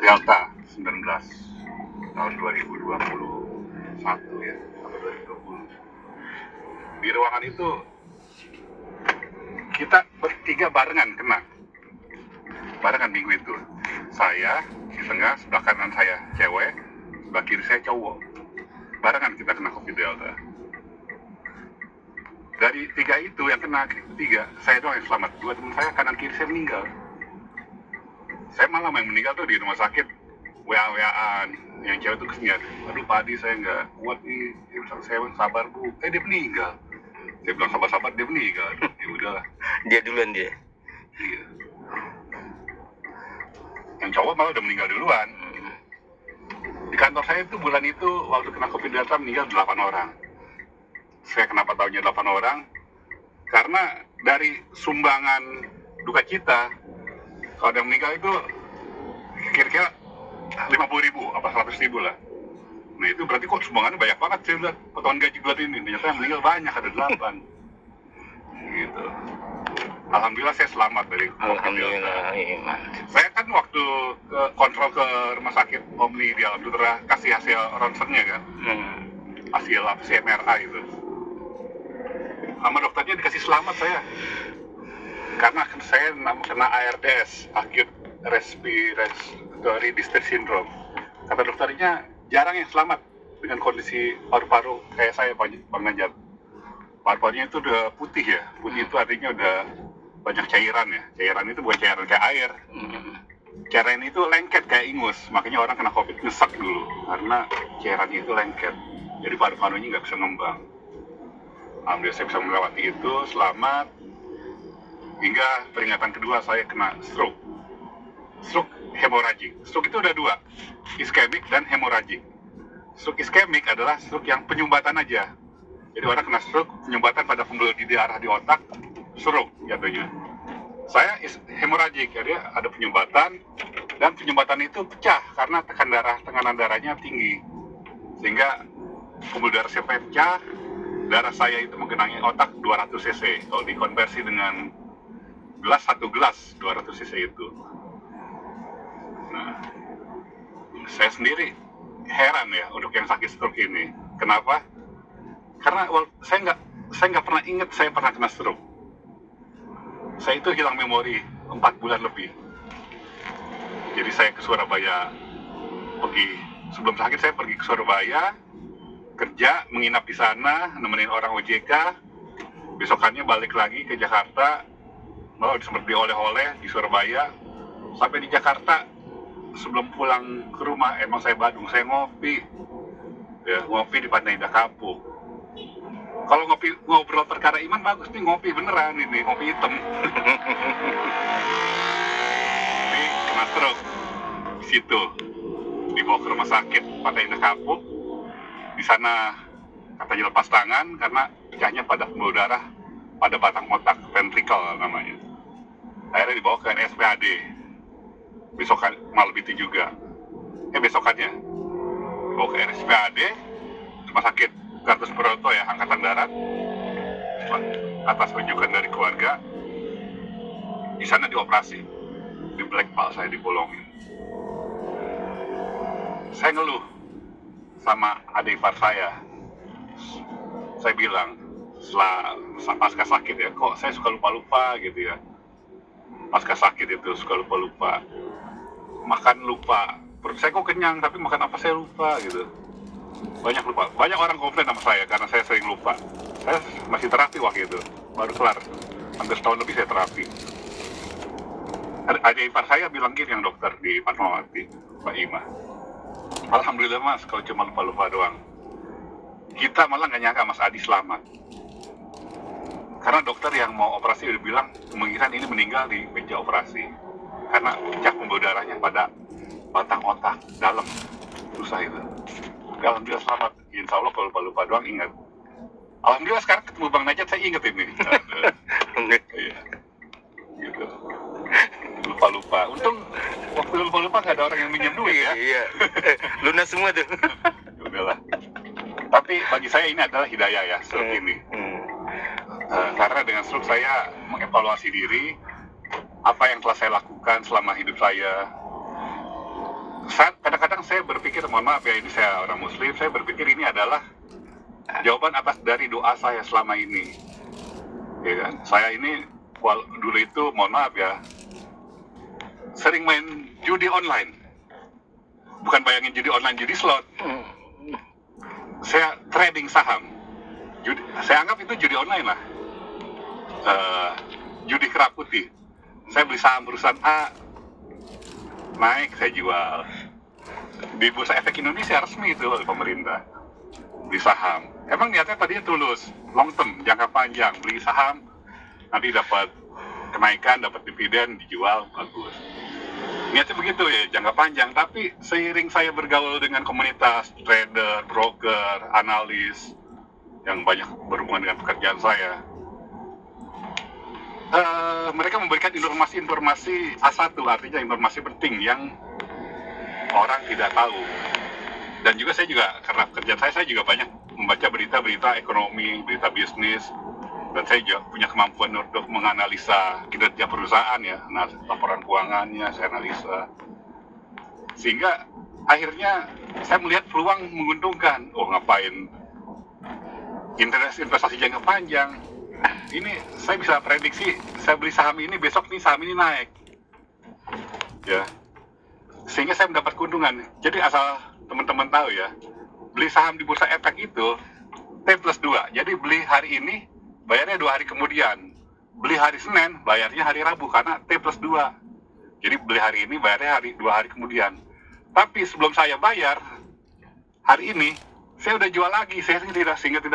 Delta 19 tahun 2021 ya, atau 2020. Di ruangan itu kita bertiga barengan kena. Barengan minggu itu. Saya di tengah, sebelah kanan saya cewek, sebelah kiri saya cowok. Barengan kita kena COVID Delta. Dari tiga itu yang kena tiga, saya doang yang selamat. Dua teman saya kanan kiri saya meninggal. Saya malah yang meninggal tuh di rumah sakit, WA-WAan. Yang cewek tuh kesinian, aduh Pak Adi saya nggak kuat nih. Dia bilang, saya sabar Bu. Dia meninggal. Saya bilang sabar-sabar, dia meninggal. Ya udahlah. Dia duluan dia. Iya. Yang cowok malah udah meninggal duluan. Di kantor saya itu bulan itu waktu kena COVID Delta meninggal 8 orang. Saya kenapa tahunya 8 orang? Karena dari sumbangan duka cita, kalau ada yang meninggal itu kira-kira 50.000 apa 100.000 lah. Nah itu berarti kok sumbangannya banyak banget. Saya lihat potongan gaji bulan ini, ternyata yang meninggal banyak, ada 8 gitu. Alhamdulillah saya selamat dari COVID Delta. Saya kan waktu kontrol ke rumah sakit Omni di Alam Sutra kasih hasil ronsennya kan, hasil MRI itu. Sama dokternya dikasih selamat saya, karena saya kena ARDS, Acute Respiratory Distress Syndrome. Kata dokternya jarang yang selamat dengan kondisi paru-paru kayak saya, Bang Najat. Paru-parunya itu udah putih ya, putih itu artinya udah banyak cairan ya. Cairan itu bukan cairan kayak air. Cairan itu lengket kayak ingus, makanya orang kena COVID ngesak dulu karena cairannya itu lengket. Jadi paru-parunya nggak bisa ngembang. Alhamdulillah saya bisa melewati itu selamat hingga peringatan kedua saya kena stroke. Stroke hemoragik. Stroke itu ada dua, iskemik dan hemoragik. Stroke iskemik adalah stroke yang penyumbatan aja. Jadi orang kena stroke, penyumbatan pada pembuluh darah di otak, stroke jatuhnya. Saya hemoragik, jadi ada penyumbatan dan penyumbatan itu pecah karena tekanan darahnya tinggi, sehingga pembuluh darah saya pecah. Darah saya itu menggenangi otak 200 cc. Kalau dikonversi dengan gelas, 1 gelas 200 cc itu. Nah, saya sendiri heran ya untuk yang sakit stroke ini. Kenapa? Karena saya nggak pernah ingat saya pernah kena stroke. Saya itu hilang memori 4 bulan lebih. Jadi saya ke Surabaya, sebelum sakit saya pergi ke Surabaya, kerja, menginap di sana, nemenin orang OJK, besokannya balik lagi ke Jakarta, malah sempat beli oleh-oleh di Surabaya. Sampai di Jakarta, sebelum pulang ke rumah, emang saya Badung, saya ngopi di Pantai Indah Kapuk. Kalau ngobrol perkara iman bagus nih, ngopi beneran ini, ngopi hitam. Ini kena stroke di situ, dibawa ke rumah sakit Pantai Indah Kapuk. Di sana katanya lepas tangan karena pecahnya pada pembuluh darah pada batang otak, ventricle namanya. Akhirnya dibawa ke RSPAD. Besokan malam itu juga. Besokannya dibawa ke RSPAD, rumah sakit Gatot Subroto ya, Angkatan Darat. Atas rujukan dari keluarga. Di sana dioperasi. Di blackball saya dibolongin. Saya ngeluh sama adik ipar saya bilang setelah pasca sakit ya, kok saya suka lupa-lupa gitu ya. Pasca sakit itu suka lupa-lupa, makan lupa, perut saya kok kenyang tapi makan apa saya lupa gitu. Banyak lupa, banyak orang komplain sama saya karena saya sering lupa. Saya masih terapi waktu itu, baru kelar, hampir setahun lebih saya terapi. Adik ipar saya bilang gini, yang dokter di Fatmawati, Pak Ima, alhamdulillah Mas, kalau cuma lupa-lupa doang. Kita malah nggak nyangka Mas Adi selamat. Karena dokter yang mau operasi udah bilang kemungkinan ini meninggal di meja operasi. Karena pecah pembuluh darahnya pada batang otak dalam, susah itu. Alhamdulillah selamat. Insya Allah kalau lupa-lupa doang ingat. Alhamdulillah sekarang ketemu Bang Najat saya ingat ini. Iya. Gitu. Lupa-lupa. Untung waktu lupa-lupa nggak ada orang yang minjem duit ya. Iya. Lunas semua tuh. Udahlah. Tapi bagi saya ini adalah hidayah ya, stroke ini. Karena dengan stroke saya mengevaluasi diri, apa yang telah saya lakukan selama hidup saya, kadang-kadang saya berpikir, mohon maaf ya, ini saya orang muslim, saya berpikir ini adalah jawaban atas dari doa saya selama ini, ya kan? Saya ini dulu itu, mohon maaf ya, sering main judi online. Bukan bayangin judi online, judi slot. Saya trading saham. Saya anggap itu judi online lah. Judi kerap putih. Saya beli saham perusahaan A, naik, saya jual. Di Bursa Efek Indonesia resmi itu oleh pemerintah. Beli saham. Emang niatnya tadinya tulus, long term, jangka panjang. Beli saham, nanti dapat kenaikan, dapat dividen, dijual, bagus. Niatnya begitu ya, jangka panjang. Tapi seiring saya bergaul dengan komunitas trader, broker, analis yang banyak berhubungan dengan pekerjaan saya, mereka memberikan informasi-informasi A1, artinya informasi penting yang orang tidak tahu. Dan juga saya juga, karena pekerjaan saya juga banyak membaca berita-berita ekonomi, berita bisnis, dan saya juga punya kemampuan untuk menganalisa kinerja perusahaan ya, laporan keuangannya saya analisa, sehingga akhirnya saya melihat peluang menguntungkan. Oh, ngapain investasi jangka panjang, ini saya bisa prediksi, saya beli saham ini, besok nih saham ini naik ya, sehingga saya mendapat keuntungan. Jadi asal teman-teman tahu ya, beli saham di Bursa Efek itu T+2. Jadi beli hari ini, bayarnya 2 hari kemudian. Beli hari Senin, bayarnya hari Rabu, karena T+2. Jadi beli hari ini, bayarnya 2 hari kemudian. Tapi sebelum saya bayar, hari ini, saya udah jual lagi, sehingga tidak